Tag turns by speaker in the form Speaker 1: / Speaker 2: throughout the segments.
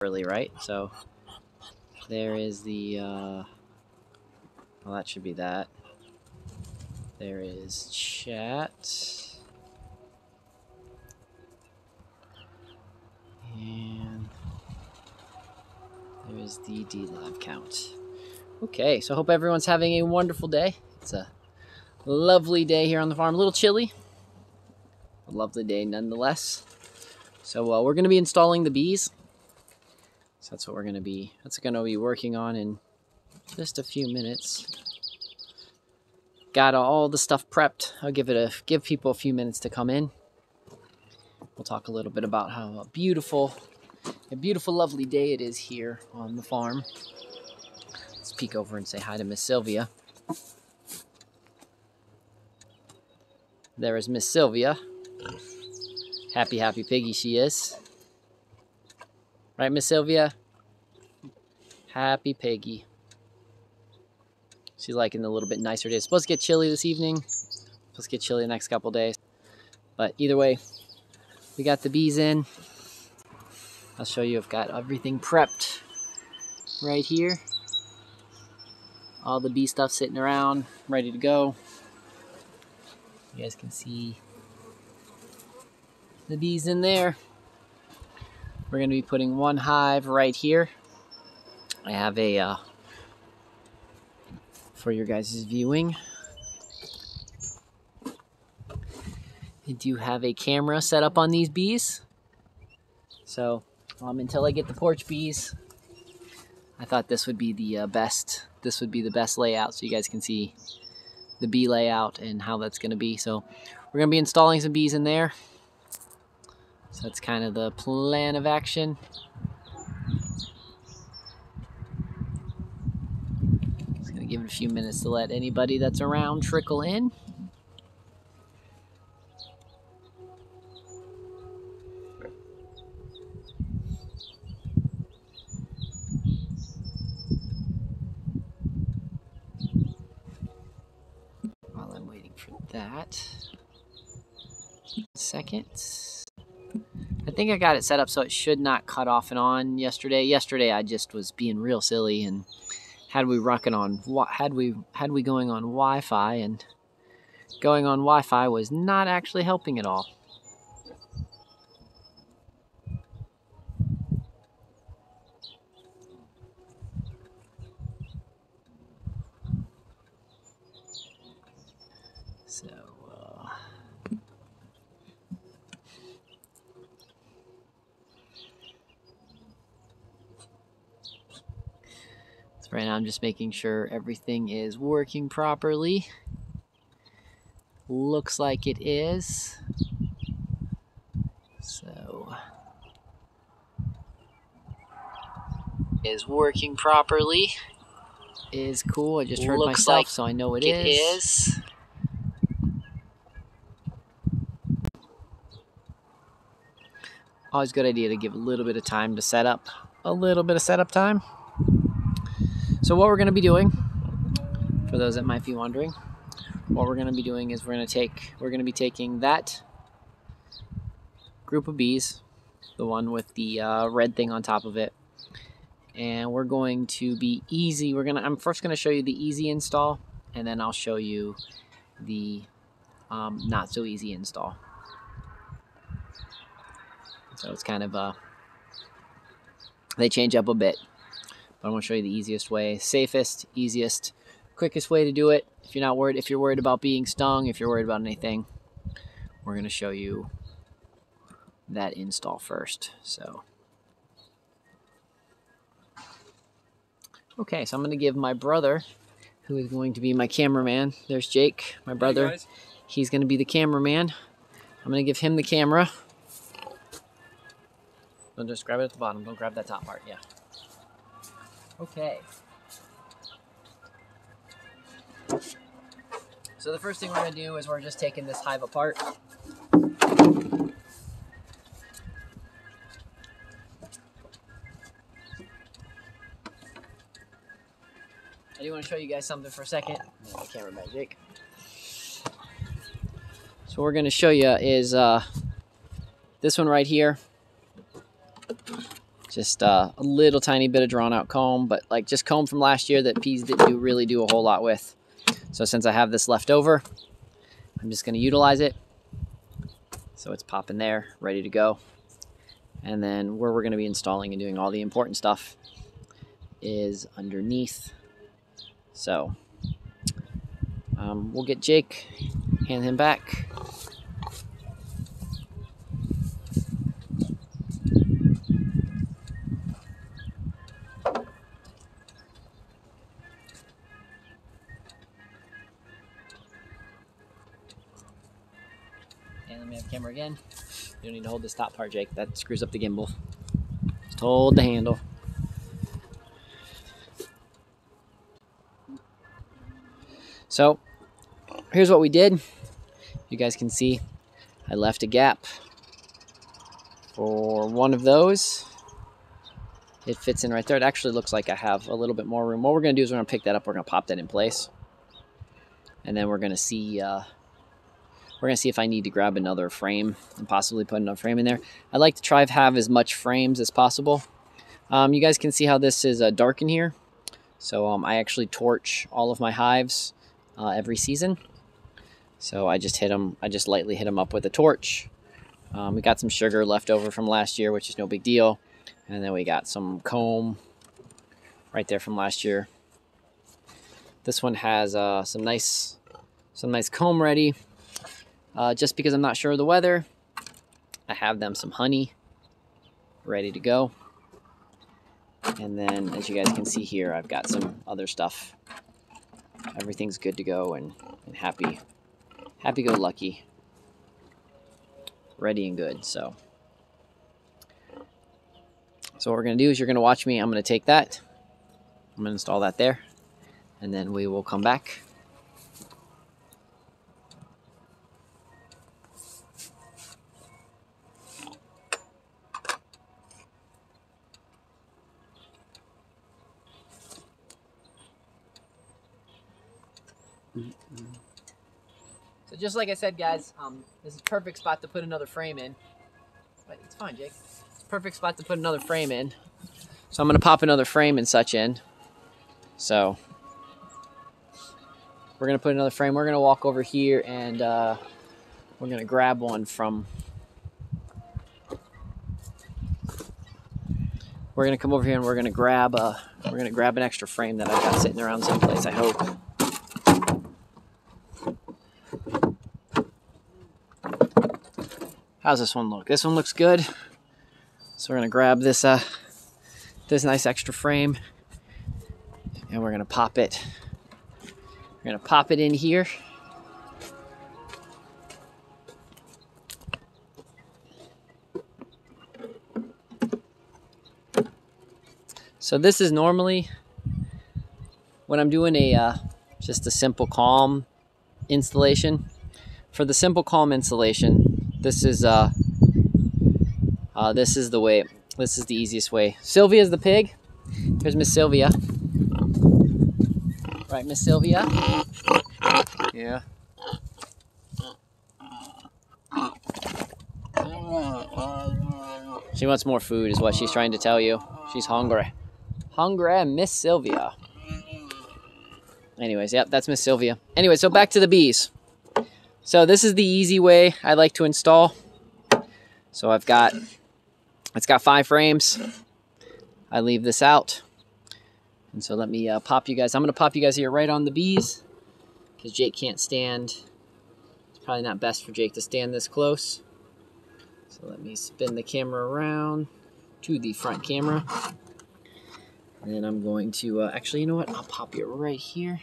Speaker 1: early, right? So there is the, well, that should be that. There is chat. And there's the DLive count. Okay, so I hope everyone's having a wonderful day. It's a lovely day here on the farm. A little chilly. A lovely day nonetheless. So we're going to be installing the bees. So that's what we're going to be working on in just a few minutes. Got all the stuff prepped. I'll give people a few minutes to come in. We'll talk a little bit about how a beautiful, lovely day it is here on the farm. Let's peek over and say hi to Miss Sylvia. There is Miss Sylvia. Happy piggy she is. Right, Miss Sylvia? Happy piggy. She's liking the little bit nicer days. It's supposed to get chilly this evening. Supposed to get chilly the next couple days. But either way, we got the bees in. I'll show you. I've got everything prepped right here. All the bee stuff sitting around, ready to go. You guys can see the bees in there. We're going to be putting one hive right here. I have a, for your guys' viewing, I do have a camera set up on these bees. So until I get the porch bees, I thought this would be the best. This would be the best layout, so you guys can see the bee layout and how that's going to be. So we're going to be installing some bees in there. So that's kind of the plan of action. Just going to give it a few minutes to let anybody that's around trickle in. While I'm waiting for that. Seconds. I think I got it set up so it should not cut off and on yesterday. Yesterday I just was being real silly and had we going on Wi-Fi, and going on Wi-Fi was not actually helping at all. So right now I'm just making sure everything is working properly. Looks like it is. So is working properly. Is cool. I just heard myself, so I know it is. Always a good idea to give a little bit of time to set up. A little bit of setup time. So what we're going to be doing, for those that might be wondering, what we're going to be doing is we're going to be taking that group of bees, the one with the red thing on top of it, and we're going to be easy. I'm first going to show you the easy install, and then I'll show you the not so easy install. So it's kind of they change up a bit. But I'm going to show you the easiest way, safest, easiest, quickest way to do it. If you're worried about being stung, if you're worried about anything, we're going to show you that install first. So, okay, so I'm going to give my brother, who is going to be my cameraman. There's Jake, my brother. Hey, he's going to be the cameraman. I'm going to give him the camera. Don't just grab it at the bottom. Don't grab that top part. Yeah. Okay. So the first thing we're going to do is we're just taking this hive apart. I do want to show you guys something for a second. The camera magic. So what we're going to show you is this one right here. Just a little tiny bit of drawn out comb, but like just comb from last year that peas didn't really do a whole lot with. So since I have this left over, I'm just gonna utilize it. So it's popping there, ready to go. And then where we're gonna be installing and doing all the important stuff is underneath. So we'll get Jake, hand him back. And let me have the camera again. You don't need to hold this top part, Jake. That screws up the gimbal. Just hold the handle. So here's what we did. You guys can see I left a gap for one of those. It fits in right there. It actually looks like I have a little bit more room. What we're going to do is we're going to pick that up. We're going to pop that in place. And then we're going to see if I need to grab another frame and possibly put another frame in there. I like to try to have as much frames as possible. You guys can see how this is dark in here. So I actually torch all of my hives every season. So I just lightly hit them up with a torch. We got some sugar left over from last year, which is no big deal. And then we got some comb right there from last year. This one has some nice comb ready. Just because I'm not sure of the weather, I have them some honey ready to go. And then, as you guys can see here, I've got some other stuff. Everything's good to go and happy-go-lucky. Ready and good. So what we're going to do is you're going to watch me. I'm going to take that. I'm going to install that there. And then we will come back. So just like I said, guys, this is a perfect spot to put another frame in. But it's fine, Jake. It's a perfect spot to put another frame in. So I'm going to pop another frame and such in. So we're going to put another frame. We're going to walk over here and we're going to grab one from... We're going to come over here and we're going to grab an extra frame that I've got sitting around someplace, I hope. How's this one look? This one looks good. So we're gonna grab this this nice extra frame and we're gonna pop it. We're gonna pop it in here. So this is normally when I'm doing just a simple calm installation. For the simple calm installation, this is the way. This is the easiest way. Sylvia's the pig. Here's Miss Sylvia. Right, Miss Sylvia? Yeah. She wants more food is what she's trying to tell you. She's hungry. Hungry, Miss Sylvia. Anyways, yep, that's Miss Sylvia. Anyway, so back to the bees. So this is the easy way I like to install. So it's got 5 frames. I leave this out. And so let me pop you guys. I'm going to pop you guys here right on the bees because Jake can't stand. It's probably not best for Jake to stand this close. So let me spin the camera around to the front camera. And then I'm going to, actually, you know what? I'll pop you right here.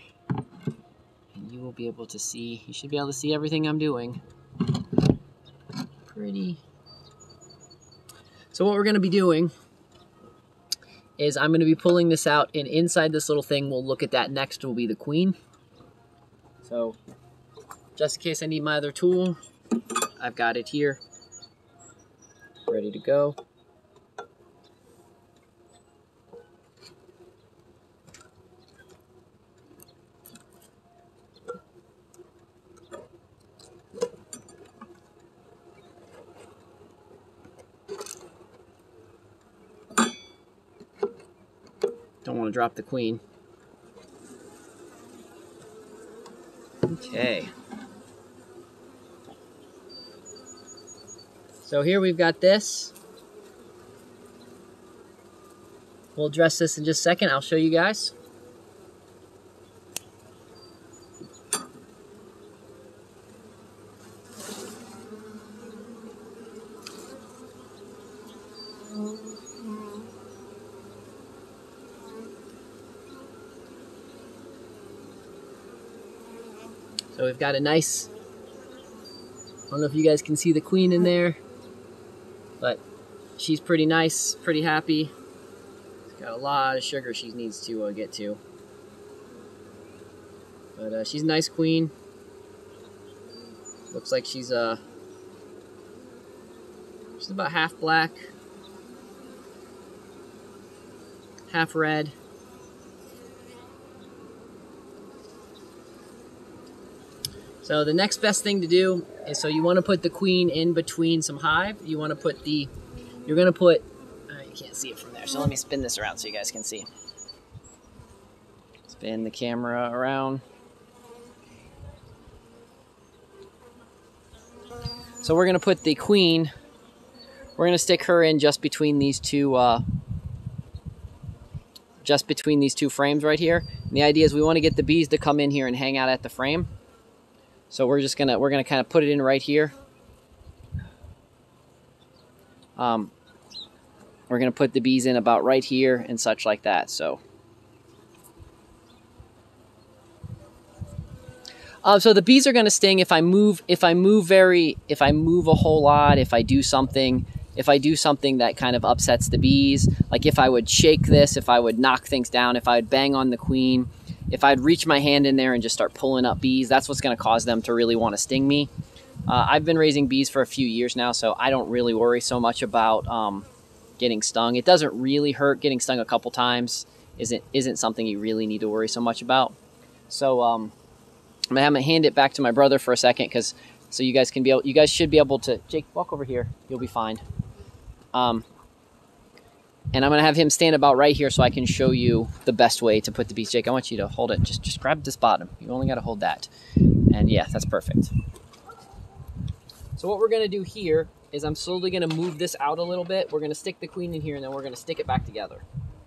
Speaker 1: And you will be able to see, you should be able to see everything I'm doing. Pretty. So what we're going to be doing is I'm going to be pulling this out, and inside this little thing, we'll look at that next will be the queen. So just in case I need my other tool, I've got it here, ready to go. Don't want to drop the queen. Okay. So here we've got this. We'll address this in just a second. I'll show you guys. So we've got a nice, I don't know if you guys can see the queen in there, but she's pretty nice, pretty happy. She's got a lot of sugar she needs to get to. But she's a nice queen. Looks like she's about half black, half red. So the next best thing to do is, so you want to put the queen in between some hive. You want to put the, you're going to put, you can't see it from there, so let me spin this around so you guys can see. Spin the camera around. So we're going to put the queen, we're going to stick her in just between these two frames right here. And the idea is we want to get the bees to come in here and hang out at the frame. So we're gonna kind of put it in right here. We're gonna put the bees in about right here and such like that. So, so the bees are gonna sting if I move a whole lot, if I do something that kind of upsets the bees, like if I would shake this, if I would knock things down, if I would bang on the queen. If I'd reach my hand in there and just start pulling up bees, that's what's going to cause them to really want to sting me. I've been raising bees for a few years now, so I don't really worry so much about getting stung. It doesn't really hurt. Getting stung a couple times isn't something you really need to worry so much about. So I'm going to hand it back to my brother for a second, so you guys should be able to. Jake, walk over here. You'll be fine. And I'm going to have him stand about right here so I can show you the best way to put the bees. Jake, I want you to hold it. Just grab this bottom. You only got to hold that. And yeah, that's perfect. So what we're going to do here is I'm slowly going to move this out a little bit. We're going to stick the queen in here, and then we're going to stick it back together.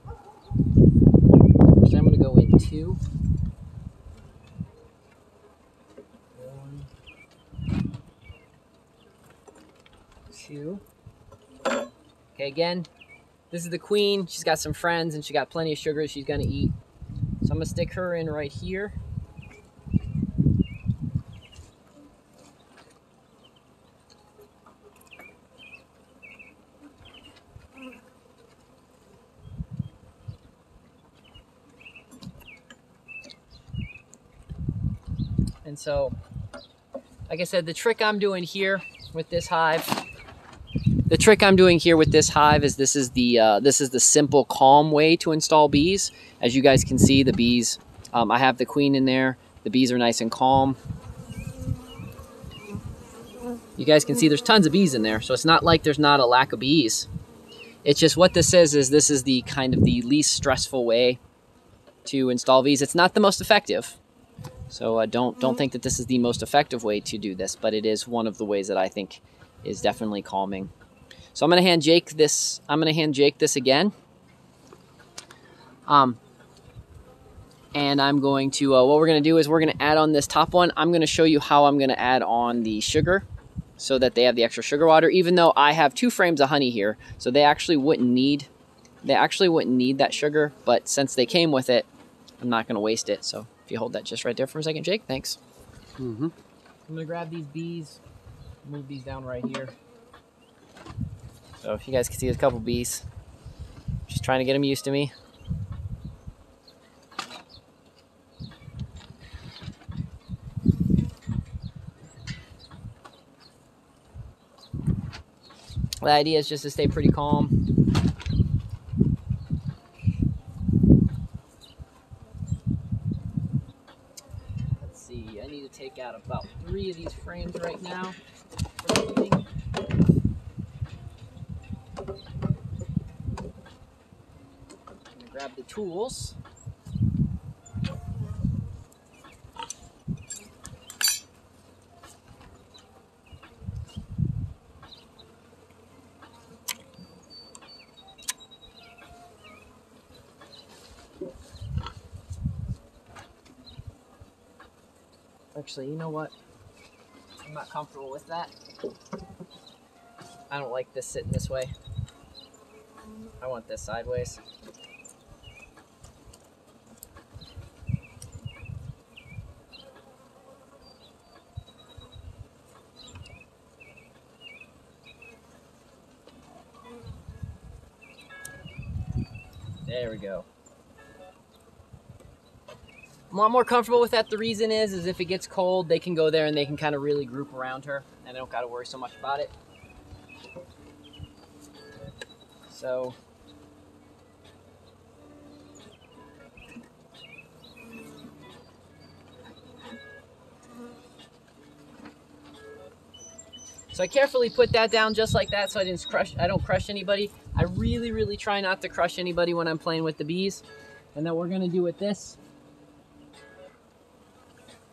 Speaker 1: So I'm going to go in 2. 1, 2. Okay, again. This is the queen. She's got some friends and she got plenty of sugar she's gonna eat. So I'm gonna stick her in right here. And so, like I said, the trick I'm doing here with this hive is this is the simple, calm way to install bees. As you guys can see, the bees, I have the queen in there. The bees are nice and calm. You guys can see there's tons of bees in there, so it's not like there's not a lack of bees. It's just what this is this is the kind of the least stressful way to install bees. It's not the most effective. So don't think that this is the most effective way to do this, but it is one of the ways that I think is definitely calming. So I'm going to hand Jake this. I'm going to hand Jake this again. And I'm going to, what we're going to do is we're going to add on this top one. I'm going to show you how I'm going to add on the sugar so that they have the extra sugar water, even though I have 2 frames of honey here. So they actually wouldn't need that sugar, but since they came with it, I'm not going to waste it. So if you hold that just right there for a second, Jake, thanks. I'm going to grab these bees, move these down right here. So if you guys can see, there's a couple bees. Just trying to get them used to me. The idea is just to stay pretty calm. Let's see, I need to take out about 3 of these frames right now. grab the tools. Actually, you know what? I'm not comfortable with that. I don't like this sitting this way. I want this sideways. There we go. I'm a lot more comfortable with that. The reason is if it gets cold, they can go there and they can kind of really group around her, and I don't got to worry so much about it. So I carefully put that down just like that so I don't crush anybody. I really try not to crush anybody when I'm playing with the bees. And then we're gonna do with this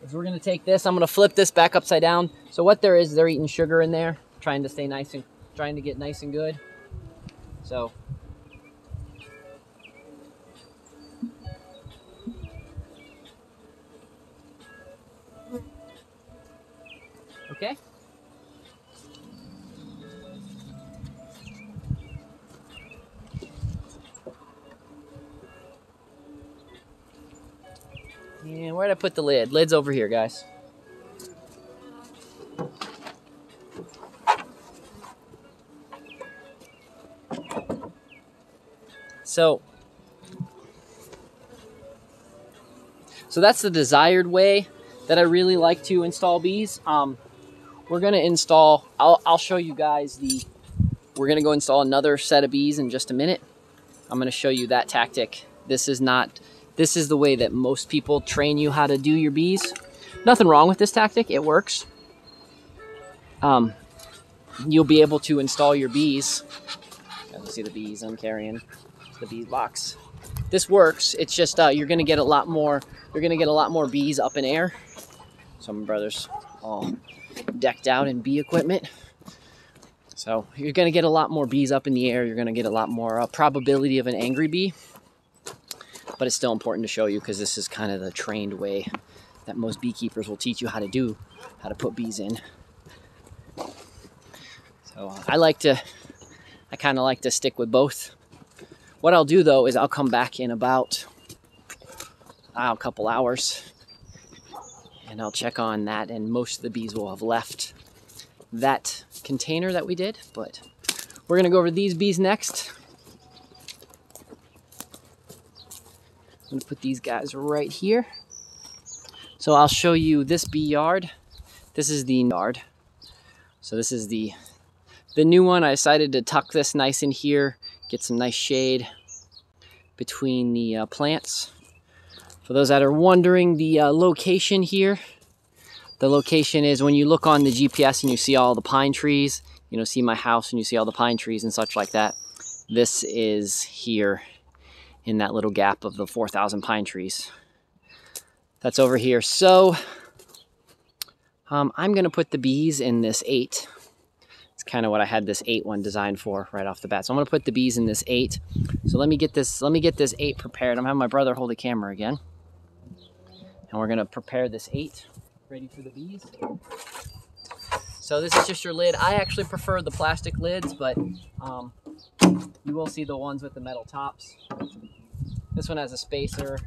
Speaker 1: is we're gonna take this, I'm gonna flip this back upside down. So what there is, they're eating sugar in there, trying to stay nice and trying to get nice and good. So okay. And where'd I put the lid? Lid's over here, guys. So that's the desired way that I really like to install bees. We're gonna install, I'll show you guys we're gonna go install another set of bees in just a minute. I'm gonna show you that tactic. This is the way that most people train you how to do your bees. Nothing wrong with this tactic, it works. You'll be able to install your bees. You can see the bees I'm carrying, the bee box. This works, it's just you're gonna get a lot more bees up in air. So my brother's all decked out in bee equipment. So you're gonna get a lot more bees up in the air, you're gonna get a lot more probability of an angry bee. But it's still important to show you because this is kind of the trained way that most beekeepers will teach you how to put bees in. So I kind of like to stick with both. What I'll do though is I'll come back in about a couple hours and I'll check on that, and most of the bees will have left that container that we did. But we're gonna go over these bees next. I'm gonna put these guys right here. So I'll show you this bee yard. This is the yard. So this is the new one. I decided to tuck this nice in here, get some nice shade between the plants. For those that are wondering, the location here, the location is when you look on the GPS and you see all the pine trees, see my house and you see all the pine trees and such like that. This is here in that little gap of the 4,000 pine trees. That's over here. So I'm gonna put the bees in this 8. It's kind of what I had this 8 one designed for right off the bat. So I'm gonna put the bees in this 8. So let me get this 8 prepared. I'm having my brother hold the camera again. And we're gonna prepare this 8 ready for the bees. So this is just your lid. I actually prefer the plastic lids, but you will see the ones with the metal tops. This one has a spacer.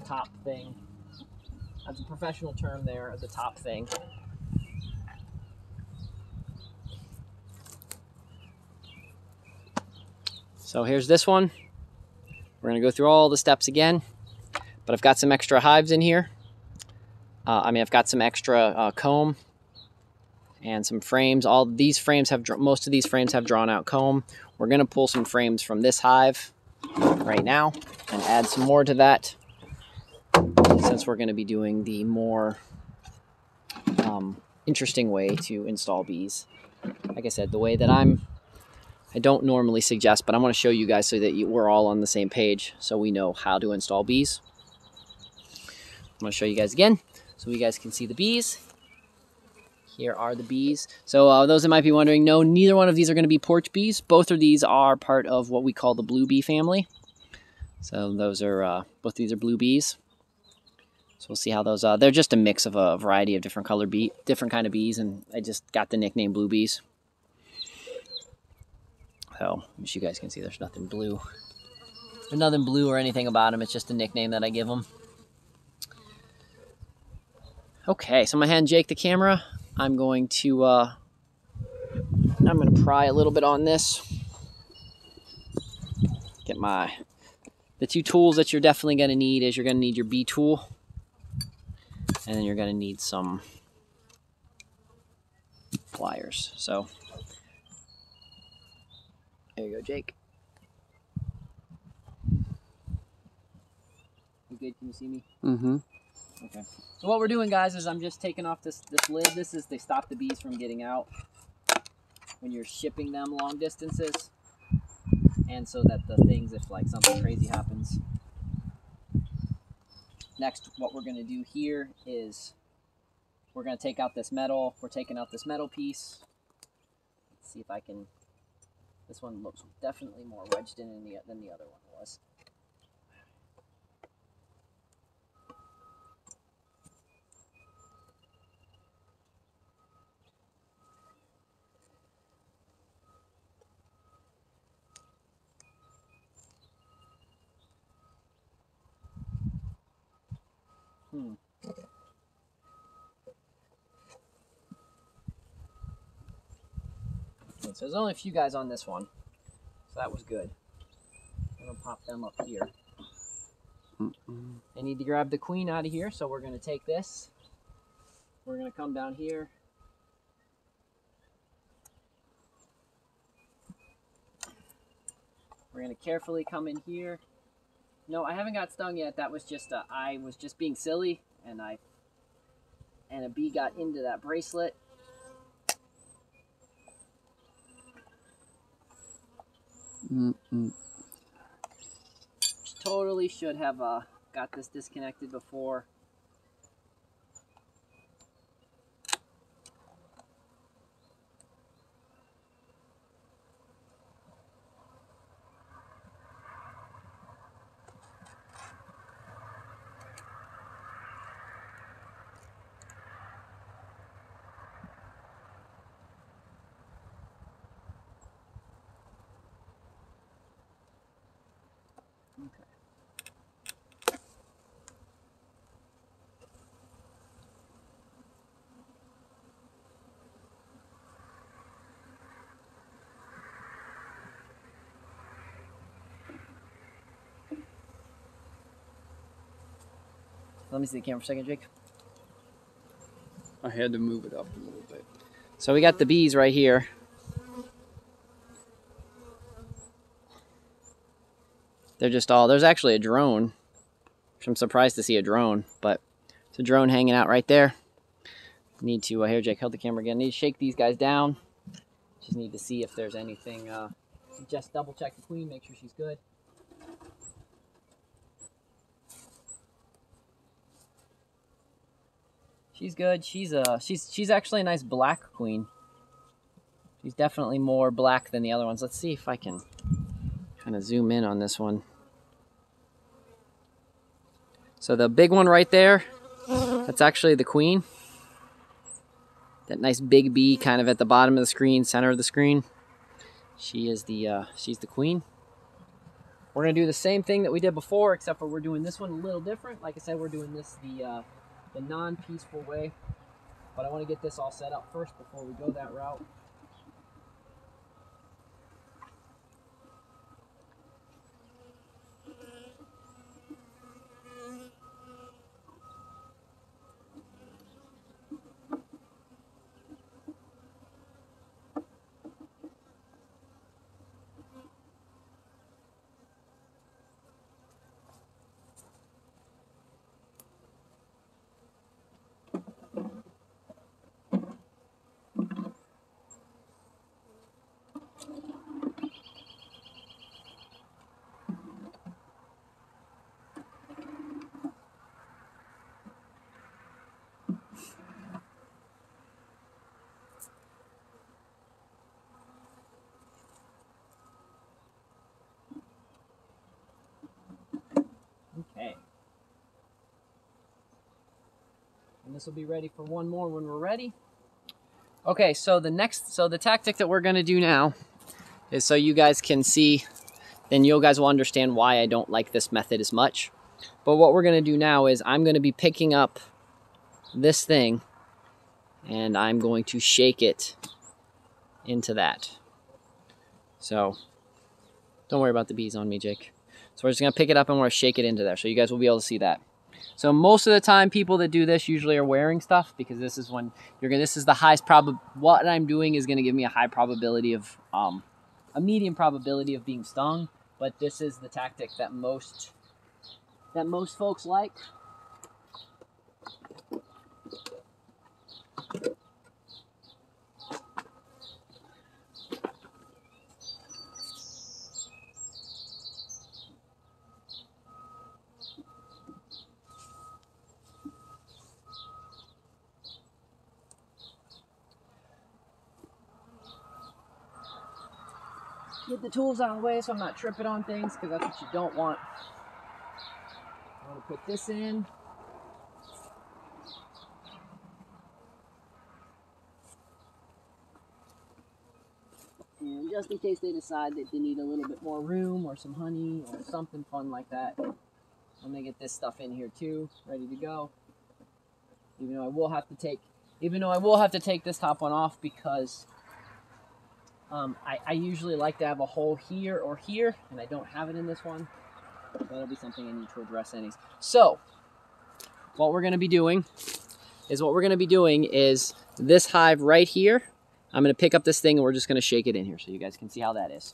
Speaker 1: Top thing. That's a professional term there, the top thing. So here's this one. We're gonna go through all the steps again, but I've got some extra hives in here. I've got some extra comb and some frames. All these frames most of these frames have drawn out comb. We're gonna pull some frames from this hive right now and add some more to that, since we're gonna be doing the more interesting way to install bees. Like I said, the way that I'm I don't normally suggest, but I want to show you guys so that we're all on the same page so we know how to install bees. I'm going to show you guys again so you guys can see the bees. Here are the bees. So those that might be wondering, no, neither one of these are going to be porch bees. Both of these are part of what we call the blue bee family. So those are, both these are blue bees. So we'll see how those are. They're just a mix of a variety of different different kind of bees, and I just got the nickname blue bees. So as you guys can see, there's nothing blue. There's nothing blue or anything about them. It's just a nickname that I give them. Okay, so I'm gonna hand Jake the camera. I'm going to pry a little bit on this. Get the two tools that you're definitely gonna need is you're gonna need your bee tool, and then you're gonna need some pliers. So there you go, Jake. You good? Can you see me?
Speaker 2: Mm-hmm.
Speaker 1: Okay. So what we're doing, guys, is I'm just taking off this lid. This is to stop the bees from getting out when you're shipping them long distances, and so that the things, if like something crazy happens. Next, what we're going to do here is we're going to take out this metal. We're taking out this metal piece. Let's see if I can. This one looks definitely more wedged in than the other one was. Okay, so there's only a few guys on this one, so that was good. I'm gonna pop them up here. I need to grab the queen out of here, so we're gonna take this. We're gonna come down here. We're gonna carefully come in here. No, I haven't got stung yet. That was just I was just being silly, and a bee got into that bracelet. Totally should have got this disconnected before. Let me see the camera for a second, Jake.
Speaker 2: I had to move it up a little bit.
Speaker 1: So we got the bees right here. They're just all, there's actually a drone, which I'm surprised to see a drone, but it's a drone hanging out right there. Need to, here Jake, hold the camera again. Need to shake these guys down. Just need to see if there's anything, just double check the queen, make sure she's good. She's good. She's actually a nice black queen. She's definitely more black than the other ones. Let's see if I can kind of zoom in on this one. So the big one right there, that's actually the queen. That nice big bee kind of at the bottom of the screen, center of the screen. She is she's the queen. We're gonna do the same thing that we did before, except for we're doing this one a little different. Like I said, we're doing this the non-peaceful way, but I want to get this all set up first before we go that route. This will be ready for one more when we're ready. Okay, so the tactic that we're gonna do now is so you guys can see, then you guys will understand why I don't like this method as much. But what we're gonna do now is I'm gonna be picking up this thing and I'm going to shake it into that. So don't worry about the bees on me, Jake. So we're just gonna pick it up and we're gonna shake it into there. So you guys will be able to see that. So most of the time, people that do this usually are wearing stuff, because this is when this is the highest what I'm doing is gonna give me a high probability of, a medium probability of being stung. But this is the tactic that most folks like. Get the tools out of the way so I'm not tripping on things, because that's what you don't want. I'm going to put this in. And just in case they decide that they need a little bit more room or some honey or something fun like that, I'm going to get this stuff in here too, ready to go. Even though I will have to take this top one off, because I usually like to have a hole here or here, and I don't have it in this one. So that'll be something I need to address anyways. So what we're going to be doing is this hive right here. I'm going to pick up this thing and we're just going to shake it in here so you guys can see how that is.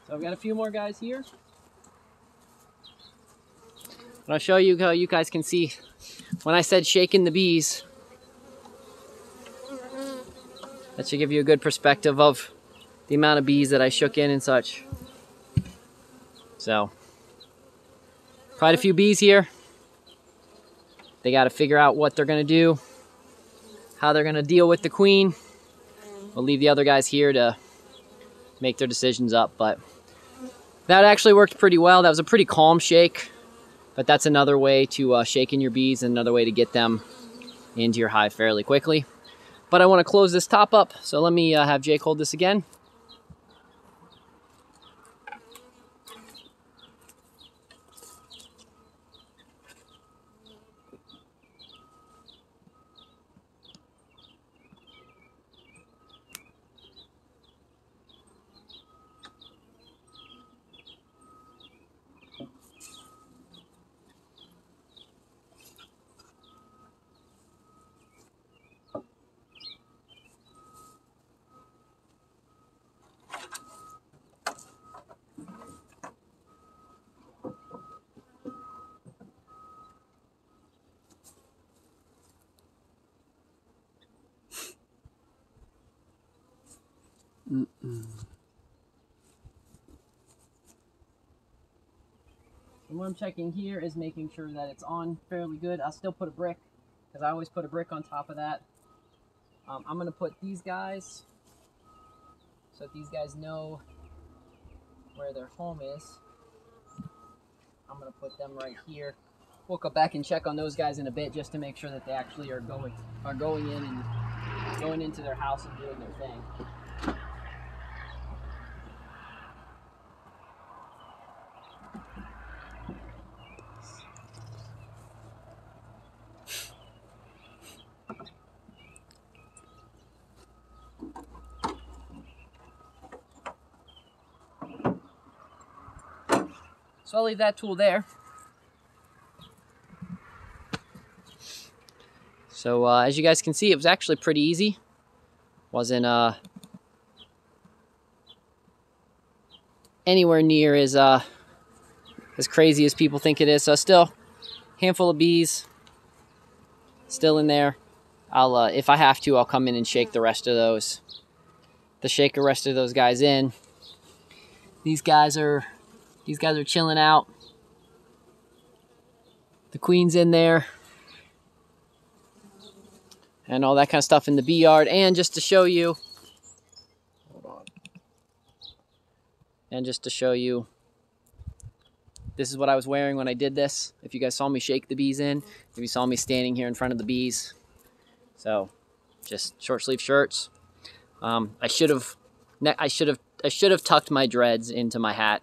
Speaker 1: So I've got a few more guys here. I'll show you how you guys can see when I said shaking the bees. That should give you a good perspective of the amount of bees that I shook in and such. So, quite a few bees here. They got to figure out what they're going to do, how they're going to deal with the queen. We'll leave the other guys here to make their decisions up, but that actually worked pretty well. That was a pretty calm shake, but that's another way to shake in your bees and another way to get them into your hive fairly quickly. But I want to close this top up, so let me have Jake hold this again. And what I'm checking here is making sure that it's on fairly good. I'll still put a brick, because I always put a brick on top of that. I'm going to put these guys, so that these guys know where their home is. I'm going to put them right here. We'll go back and check on those guys in a bit, just to make sure that they actually are going in and going into their house and doing their thing. So I'll leave that tool there. So as you guys can see, it was actually pretty easy. Wasn't anywhere near as crazy as people think it is. So still, handful of bees still in there. I'll, if I have to, I'll come in and shake the rest of those. Shake the rest of those guys in. These guys are chilling out. The queen's in there. And all that kind of stuff in the bee yard. And just to show you, this is what I was wearing when I did this. If you guys saw me shake the bees in, if you saw me standing here in front of the bees. So, just short sleeve shirts. I should have tucked my dreads into my hat.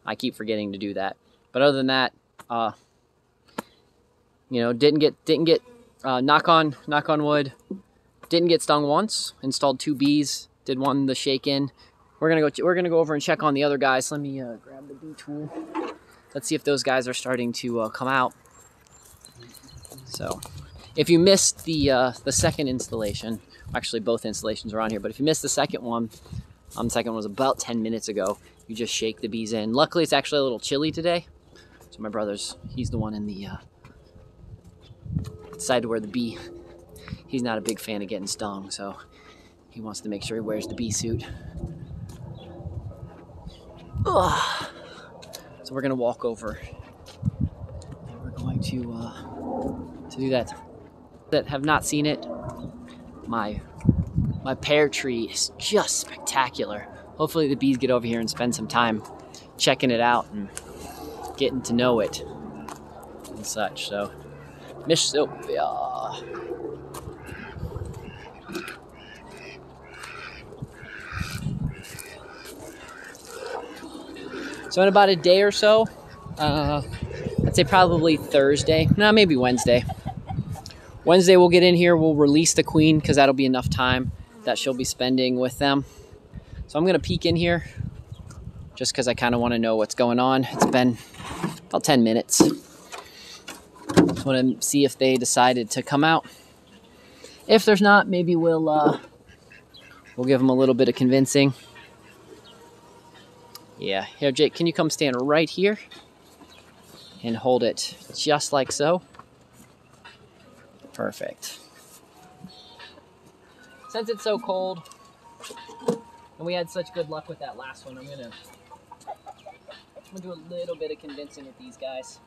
Speaker 1: I keep forgetting to do that. But other than that, you know, didn't get knock on wood, didn't get stung once. Installed 2 bees. Did one the shake in. We're gonna go over and check on the other guys. Let me grab the bee tool. Let's see if those guys are starting to come out. So, if you missed the second installation, actually both installations are on here, but if you missed the second one, the second one was about 10 minutes ago. You just shake the bees in. Luckily, it's actually a little chilly today. So my brother's, he's the one in the side where the bee, he's not a big fan of getting stung, so he wants to make sure he wears the bee suit. Ugh. So we're gonna walk over and we're going to do that. That have not seen it, my pear tree is just spectacular. Hopefully the bees get over here and spend some time checking it out and getting to know it and such. So, Miss Sylvia. So in about a day or so, I'd say probably Thursday, no, maybe Wednesday. Wednesday we'll get in here, we'll release the queen because that'll be enough time that she'll be spending with them. So I'm gonna peek in here just because I kind of want to know what's going on. It's been about 10 minutes. Just want to see if they decided to come out. If there's not, maybe we'll give them a little bit of convincing. Yeah, here, Jake, can you come stand right here and hold it just like so? Perfect. Since it's so cold, and we had such good luck with that last one, I'm gonna do a little bit of convincing with these guys.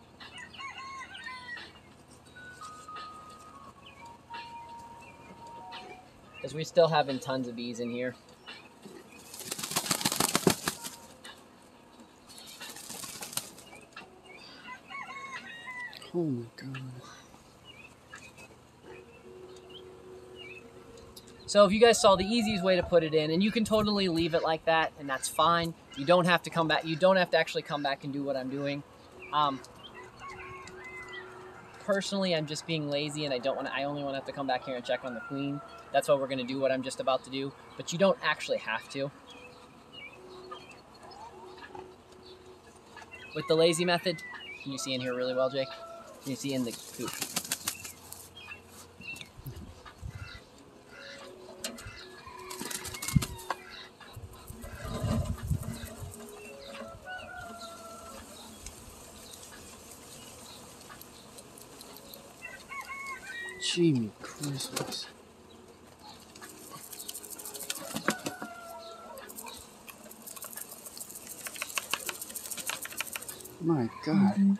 Speaker 1: Because we're still having tons of bees in here.
Speaker 2: Oh my God.
Speaker 1: So if you guys saw, the easiest way to put it in, and you can totally leave it like that, and that's fine. You don't have to come back. You don't have to actually come back and do what I'm doing. Personally, I'm just being lazy, and I only want to have to come back here and check on the queen. That's why we're going to do what I'm just about to do. But you don't actually have to. With the lazy method, can you see in here really well, Jake? Can you see in the coop?
Speaker 2: Jimmy Christmas. My God.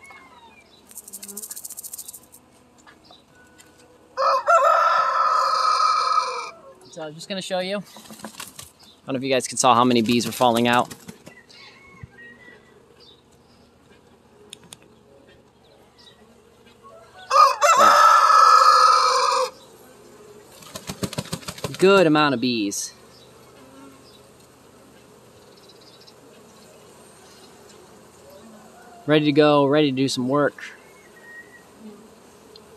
Speaker 1: So I was just going to show you. I don't know if you guys can saw how many bees were falling out. Good amount of bees. Ready to go, ready to do some work.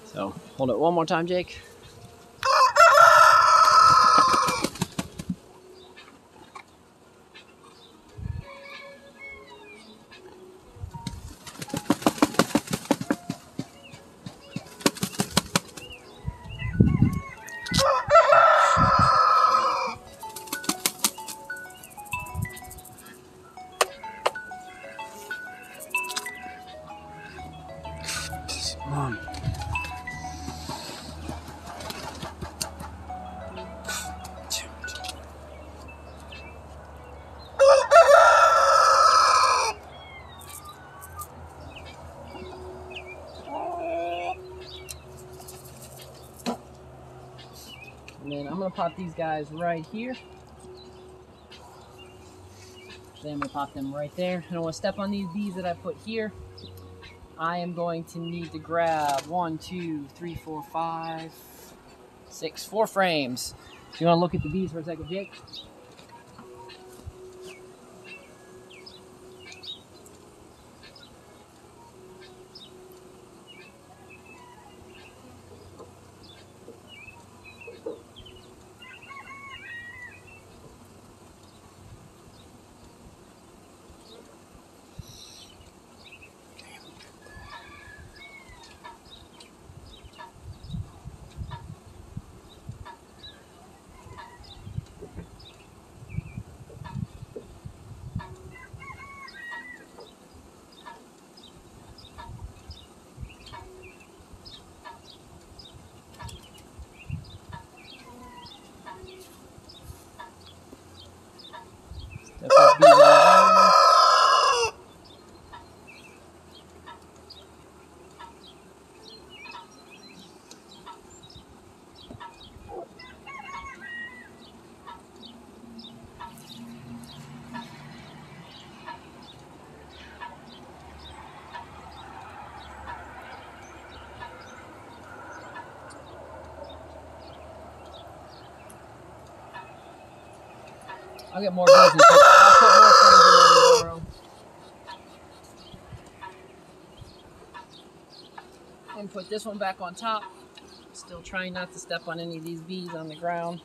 Speaker 1: So, hold it one more time, Jake.
Speaker 2: Mom.
Speaker 1: And then I'm gonna pop these guys right here. Then I'm gonna pop them right there. I don't want to step on these bees that I put here. I am going to need to grab 1, 2, 3, 4, 5, 6, 4 frames. You want to look at the bees for a second, Jake? I'll get more bees and I'll put more frames in there tomorrow. And put this one back on top. Still trying not to step on any of these bees on the ground.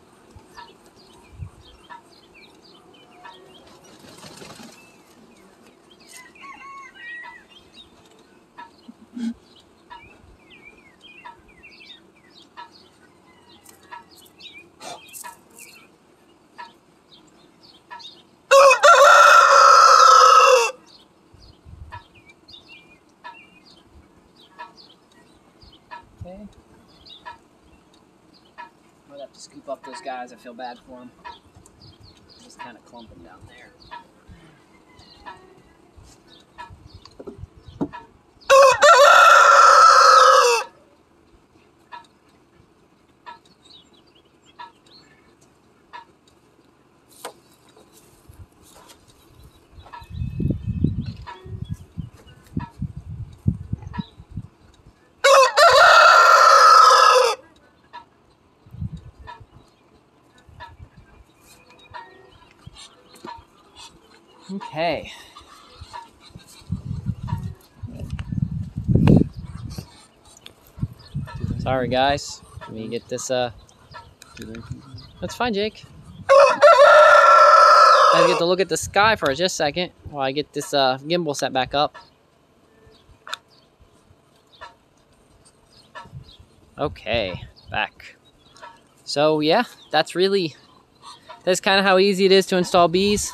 Speaker 1: Okay. I'm gonna have to scoop up those guys. I feel bad for them. Just kind of clump them down there. Okay. Sorry guys. Let me get this That's fine, Jake. I have to get to look at the sky for just a second while I get this gimbal set back up. Okay, back. So yeah, that's kind of how easy it is to install bees.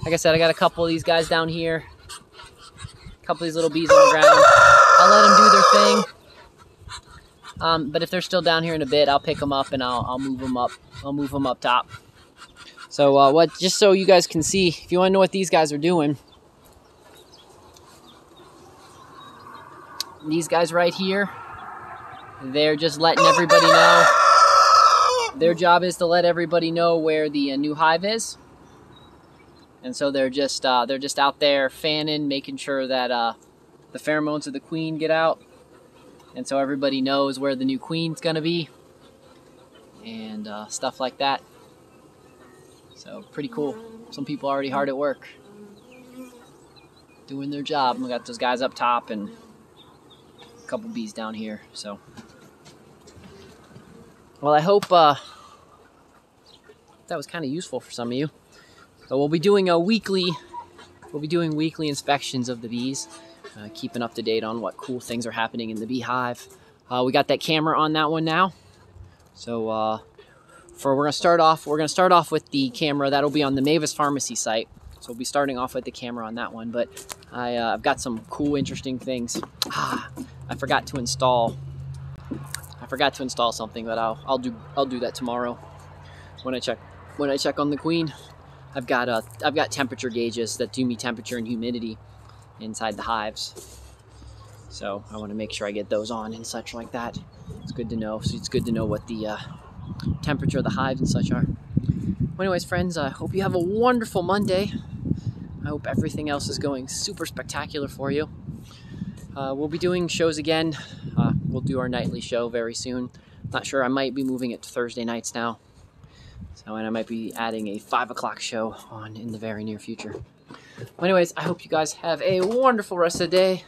Speaker 1: Like I said, I got a couple of these guys down here. A couple of these little bees on the ground. I'll let them do their thing. But if they're still down here in a bit, I'll pick them up and I'll move them up. I'll move them up top. So just so you guys can see, if you want to know what these guys are doing, these guys right here, they're just letting everybody know. Their job is to let everybody know where the new hive is. And so they're just out there fanning, making sure that the pheromones of the queen get out. And so everybody knows where the new queen's gonna be. And stuff like that. So pretty cool. Some people already hard at work. Doing their job. We got those guys up top and a couple bees down here. So, well, I hope that was kind of useful for some of you. So we'll be doing weekly inspections of the bees, keeping up to date on what cool things are happening in the beehive. We got that camera on that one now. So we're gonna start off with the camera that'll be on the Mavis Pharmacy site. So we'll be starting off with the camera on that one. But I've got some cool, interesting things. I forgot to install something, but I'll do that tomorrow when I check on the queen. I've got temperature gauges that do me temperature and humidity inside the hives. So I want to make sure I get those on and such like that. It's good to know. So it's good to know what the temperature of the hives and such are. Well, anyways, friends, I hope you have a wonderful Monday. I hope everything else is going super spectacular for you. We'll be doing shows again. We'll do our nightly show very soon. Not sure, I might be moving it to Thursday nights now. And I might be adding a 5 o'clock show on in the very near future. Well, anyways, I hope you guys have a wonderful rest of the day.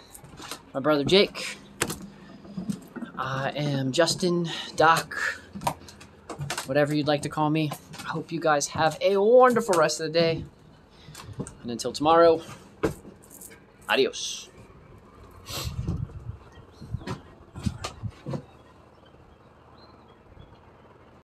Speaker 1: My brother Jake. I am Justin, Doc, whatever you'd like to call me. I hope you guys have a wonderful rest of the day. And until tomorrow, adios.